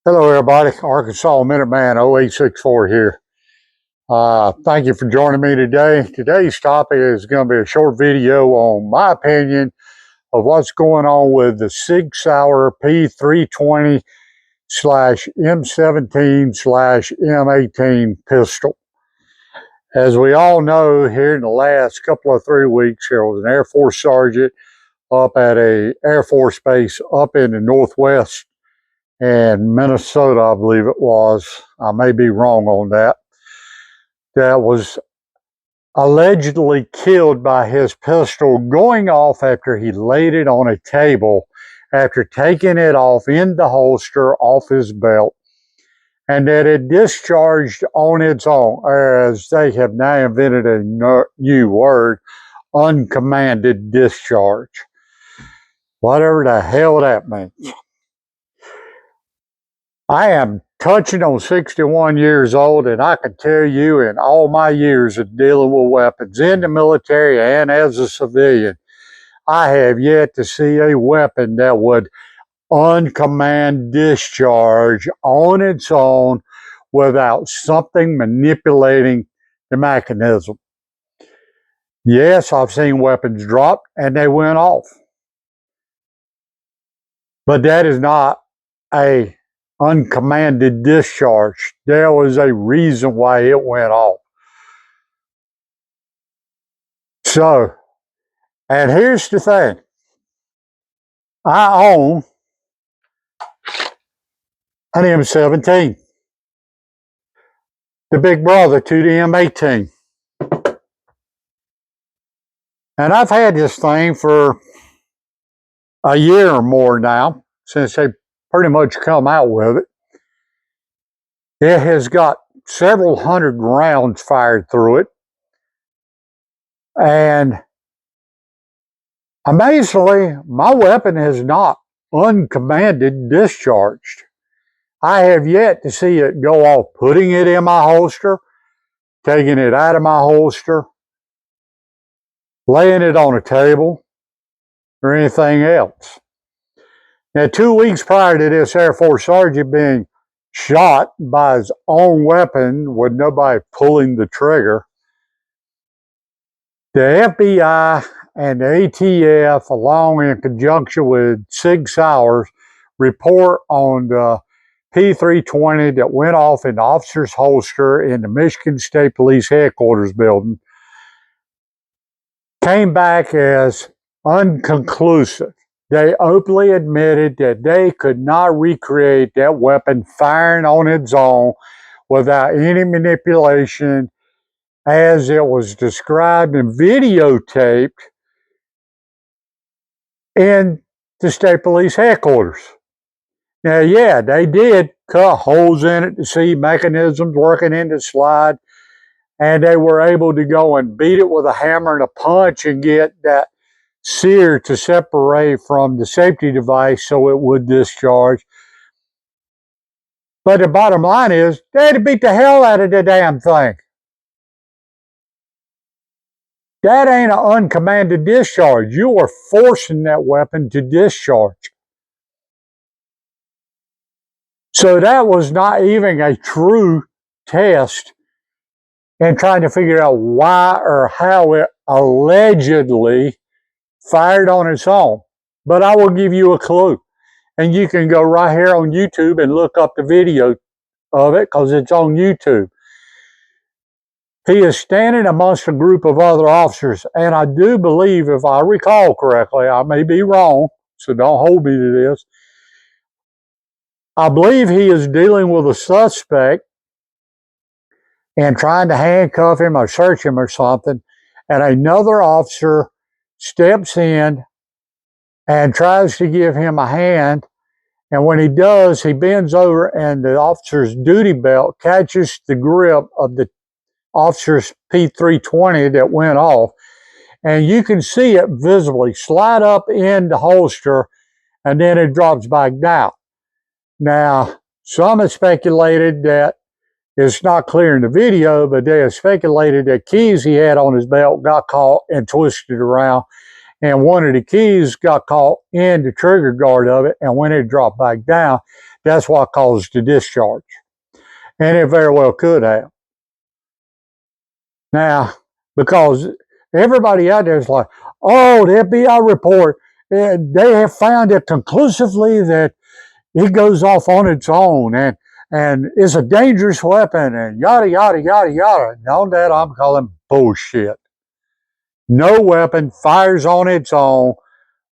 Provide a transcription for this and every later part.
Hello everybody, Arkansas Minuteman 0864 here. Thank you for joining me today. Today's topic is going to be a short video on my opinion of what's going on with the Sig Sauer P320 / M17 / M18 pistol. As we all know, here in the last couple of 3 weeks, there was an Air Force sergeant up at a Air Force base up in the Northwest and Minnesota, I believe it was. I may be wrong on that. That was allegedly killed by his pistol going off after he laid it on a table, after taking it off in the holster off his belt, and that it discharged on its own, or as they have now invented a new word, uncommanded discharge. Whatever the hell that means. I am touching on 61 years old, and I can tell you in all my years of dealing with weapons in the military and as a civilian, I have yet to see a weapon that would uncommand discharge on its own without something manipulating the mechanism. Yes, I've seen weapons drop and they went off. But that is not a uncommanded discharge. There was a reason why it went off. So, and here's the thing. I own an M17, the big brother to the M18. And I've had this thing for a year or more now, since they pretty much come out with it. It has got several hundred rounds fired through it. And amazingly, my weapon has not uncommanded discharged. I have yet to see it go off putting it in my holster, taking it out of my holster, laying it on a table, or anything else. Now, 2 weeks prior to this Air Force sergeant being shot by his own weapon with nobody pulling the trigger, the FBI and the ATF, along in conjunction with Sig Sauer's report on the P320 that went off in the officer's holster in the Michigan State Police headquarters building, came back as unconclusive. They openly admitted that they could not recreate that weapon firing on its own without any manipulation as it was described and videotaped in the state police headquarters. Now, yeah, they did cut holes in it to see mechanisms working in the slide, and they were able to go and beat it with a hammer and a punch and get that sear to separate from the safety device so it would discharge. But the bottom line is, they had to beat the hell out of the damn thing. That ain't an uncommanded discharge. You are forcing that weapon to discharge. So that was not even a true test in trying to figure out why or how it allegedly fired on its own. But I will give you a clue. And you can go right here on YouTube and look up the video of it because it's on YouTube. He is standing amongst a group of other officers, and I do believe, if I recall correctly, I may be wrong, so don't hold me to this. I believe he is dealing with a suspect and trying to handcuff him or search him or something, and another officer steps in and tries to give him a hand, and when he does, he bends over and the officer's duty belt catches the grip of the officer's P320 that went off, and you can see it visibly slide up in the holster, and then it drops back down. Now, some have speculated that it's not clear in the video, but they have speculated that keys he had on his belt got caught and twisted around, and one of the keys got caught in the trigger guard of it, and when it dropped back down, that's what caused the discharge. And it very well could have. Now, because everybody out there is like, oh, the FBI report, they have found it conclusively that it goes off on its own and is a dangerous weapon and yada, yada, yada, yada. And on that, I'm calling bullshit. No weapon fires on its own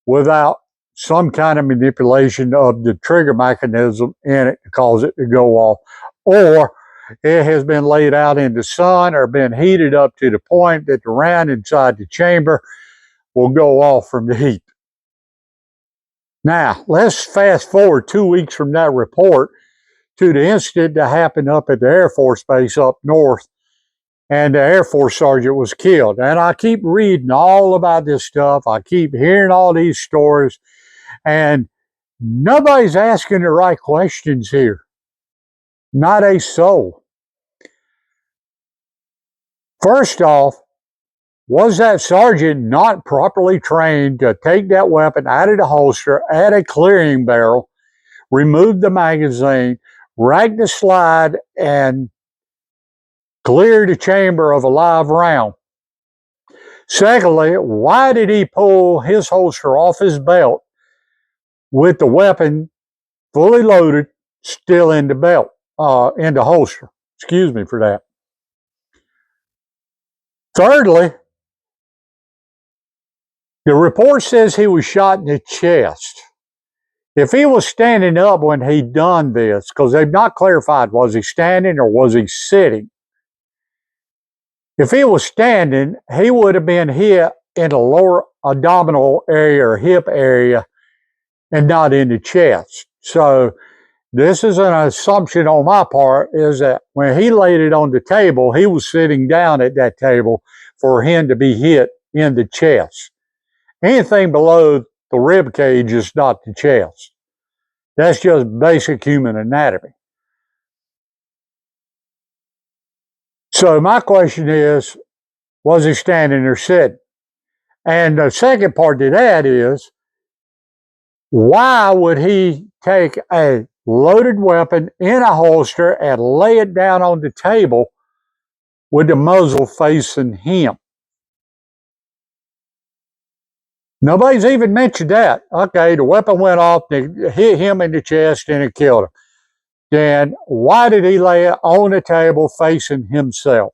without some kind of manipulation of the trigger mechanism in it to cause it to go off. Or it has been laid out in the sun or been heated up to the point that the round inside the chamber will go off from the heat. Now, let's fast forward 2 weeks from that report to the incident that happened up at the Air Force Base up north, and the Air Force sergeant was killed. And I keep reading all about this stuff. I keep hearing all these stories, and nobody's asking the right questions here. Not a soul. First off, was that sergeant not properly trained to take that weapon out of the holster at a clearing barrel, remove the magazine, rack the slide, and clear the chamber of a live round? Secondly, why did he pull his holster off his belt with the weapon fully loaded, still in the belt, in the holster? Excuse me for that. Thirdly, the report says he was shot in the chest. If he was standing up when he done this, because they've not clarified, was he standing or was he sitting? If he was standing, he would have been hit in the lower abdominal area or hip area and not in the chest. So this is an assumption on my part, is that when he laid it on the table, he was sitting down at that table for him to be hit in the chest. Anything below the rib cage is not the chest. That's just basic human anatomy. So my question is, was he standing or sitting? And the second part to that is, why would he take a loaded weapon in a holster and lay it down on the table with the muzzle facing him? Nobody's even mentioned that. Okay, the weapon went off, it hit him in the chest, and it killed him. Then why did he lay it on the table facing himself?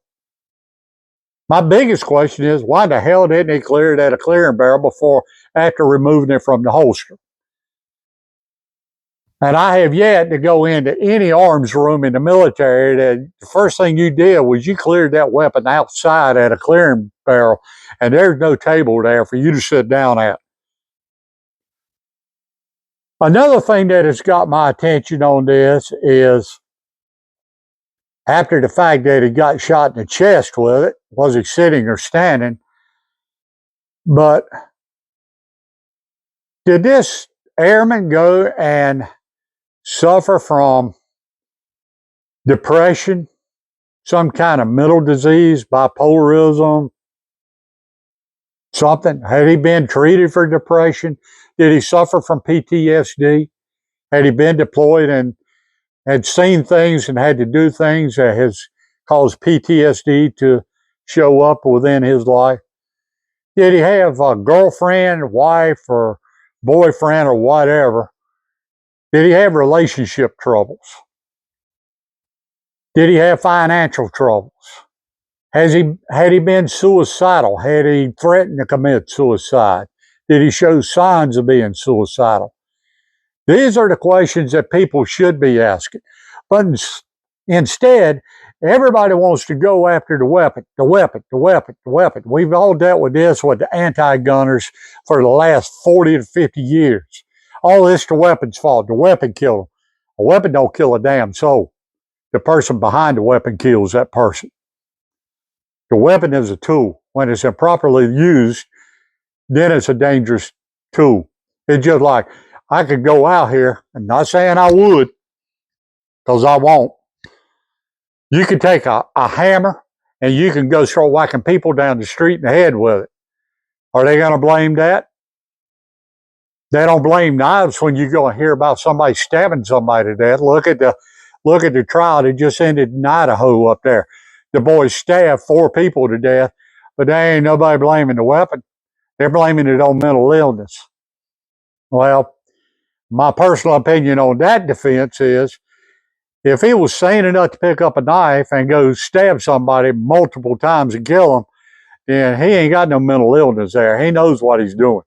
My biggest question is, why the hell didn't he clear it at a clearing barrel after removing it from the holster? And I have yet to go into any arms room in the military that the first thing you did was you cleared that weapon outside at a clearing barrel, and there's no table there for you to sit down at. Another thing that has got my attention on this is, after the fact that he got shot in the chest with it, was he sitting or standing? But did this airman go and suffer from depression, some kind of mental disease, bipolarism, something? Had he been treated for depression? Did he suffer from PTSD? Had he been deployed and had seen things and had to do things that has caused PTSD to show up within his life? Did he have a girlfriend, wife, or boyfriend, or whatever? Did he have relationship troubles? Did he have financial troubles? Had he been suicidal? Had he threatened to commit suicide? Did he show signs of being suicidal? These are the questions that people should be asking. But instead, everybody wants to go after the weapon, the weapon, the weapon, the weapon. We've all dealt with this with the anti-gunners for the last 40 to 50 years. All this the weapon's fault. The weapon killed them. A weapon don't kill a damn soul. The person behind the weapon kills that person. The weapon is a tool. When it's improperly used, then it's a dangerous tool. It's just like, I could go out here, I'm not saying I would, because I won't. You could take a hammer and you can go start whacking people down the street in the head with it. Are they going to blame that? They don't blame knives when you go and hear about somebody stabbing somebody to death. Look at the trial that just ended in Idaho up there. The boys stabbed 4 people to death, but there ain't nobody blaming the weapon. They're blaming it on mental illness. Well, my personal opinion on that defense is, if he was sane enough to pick up a knife and go stab somebody multiple times and kill them, then he ain't got no mental illness there. He knows what he's doing.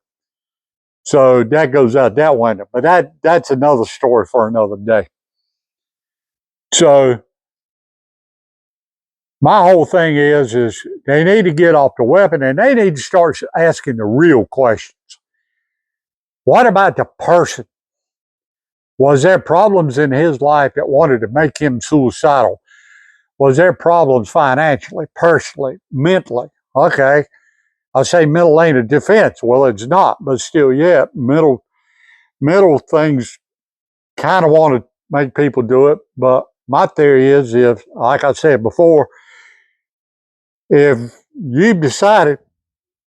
So that goes out that window. But that's another story for another day. So my whole thing is they need to get off the weapon, and they need to start asking the real questions. What about the person? Was there problems in his life that wanted to make him suicidal? Was there problems financially, personally, mentally? Okay, I say mental ain't a defense. Well, it's not, but still, yeah, mental things kind of want to make people do it. But my theory is, if, like I said before, if you've decided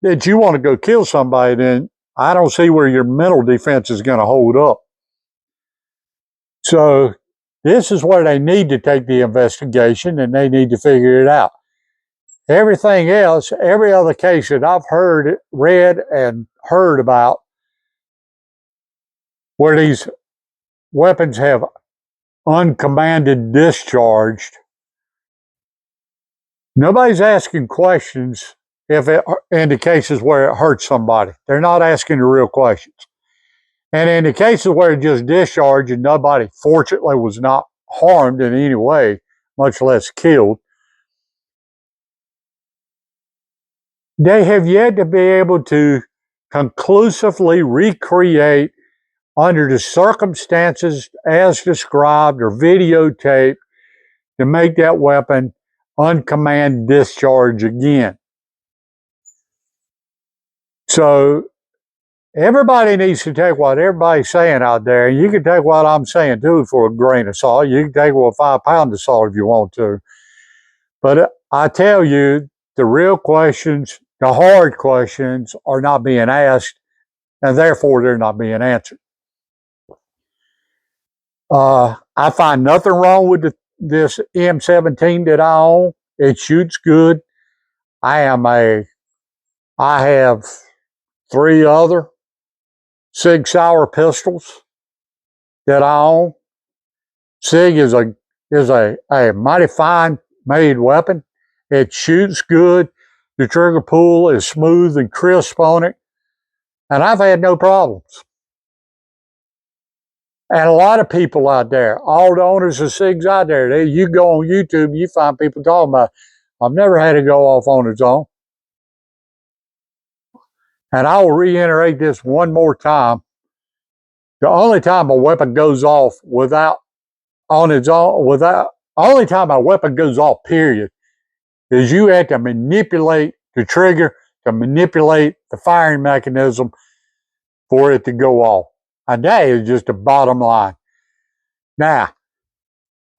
that you want to go kill somebody, then I don't see where your mental defense is going to hold up. So this is where they need to take the investigation, and they need to figure it out. Everything else, every other case that I've read and heard about where these weapons have uncommanded discharged, nobody's asking questions in the cases where it hurts somebody. They're not asking the real questions. And in the cases where it just discharged and nobody, fortunately, was not harmed in any way, much less killed, they have yet to be able to conclusively recreate, under the circumstances as described or videotaped, to make that weapon uncommanded discharge again. So everybody needs to take what everybody's saying out there, and you can take what I'm saying too for a grain of salt. You can take it with a 5-pound of salt if you want to. But I tell you, the real questions, the hard questions, are not being asked, and therefore they're not being answered. I find nothing wrong with this M17 that I own. It shoots good. I have 3 other Sig Sauer pistols that I own. Sig is a mighty fine made weapon. It shoots good. The trigger pull is smooth and crisp on it, and I've had no problems. And a lot of people out there, all the owners of SIGs out there, you go on YouTube, you find people talking about, I've never had it go off on its own. And I will reiterate this one more time. The only time a weapon goes off on its own, only time a weapon goes off, period, is you have to manipulate the trigger, to manipulate the firing mechanism for it to go off. And that is just the bottom line. Now,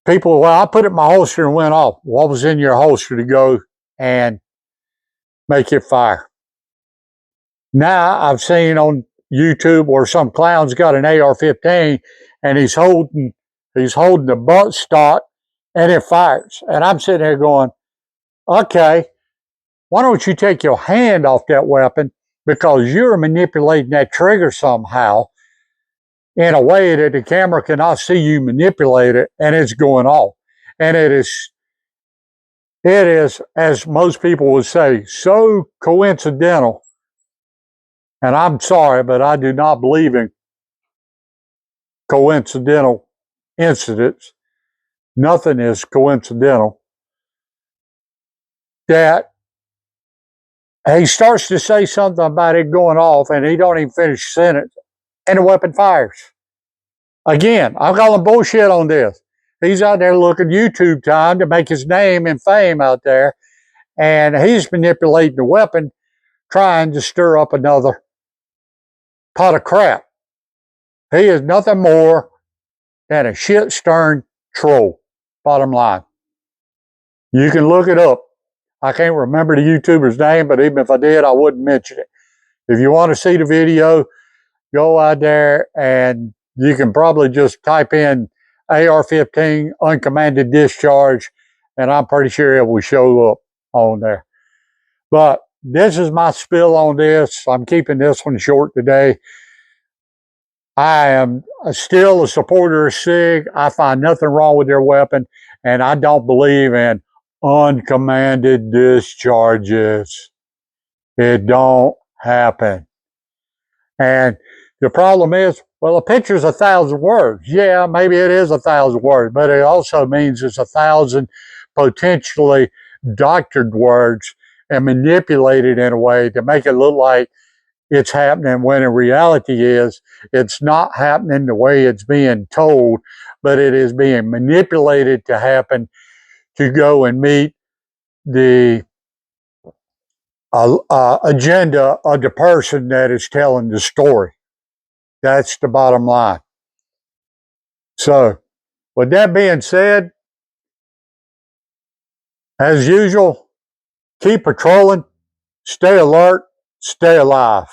people, well, I put it in my holster and went off. What was in your holster to go and make it fire? Now, I've seen on YouTube where some clown's got an AR-15 and he's holding the butt stock and it fires. And I'm sitting there going, okay, why don't you take your hand off that weapon, because you're manipulating that trigger somehow in a way that the camera cannot see you manipulate it, and it's going off. And it is, as most people would say, so coincidental. And I'm sorry, but I do not believe in coincidental incidents. Nothing is coincidental. That he starts to say something about it going off, and he don't even finish the sentence, and the weapon fires. Again, I'm calling bullshit on this. He's out there looking YouTube time to make his name and fame out there, and he's manipulating the weapon, trying to stir up another pot of crap. He is nothing more than a shit-stern troll, bottom line. You can look it up. I can't remember the YouTuber's name, but even if I did, I wouldn't mention it. If you want to see the video, go out there and you can probably just type in AR-15 uncommanded discharge, and I'm pretty sure it will show up on there. But this is my spill on this. I'm keeping this one short today. I am still a supporter of SIG. I find nothing wrong with their weapon, and I don't believe in uncommanded discharges. It don't happen. And the problem is, well, a picture's 1,000 words. Yeah, maybe it is 1,000 words, but it also means it's 1,000 potentially doctored words and manipulated in a way to make it look like it's happening when in reality is it's not happening the way it's being told, but it is being manipulated to happen to go and meet the agenda of the person that is telling the story. That's the bottom line. So, with that being said, as usual, keep patrolling, stay alert, stay alive.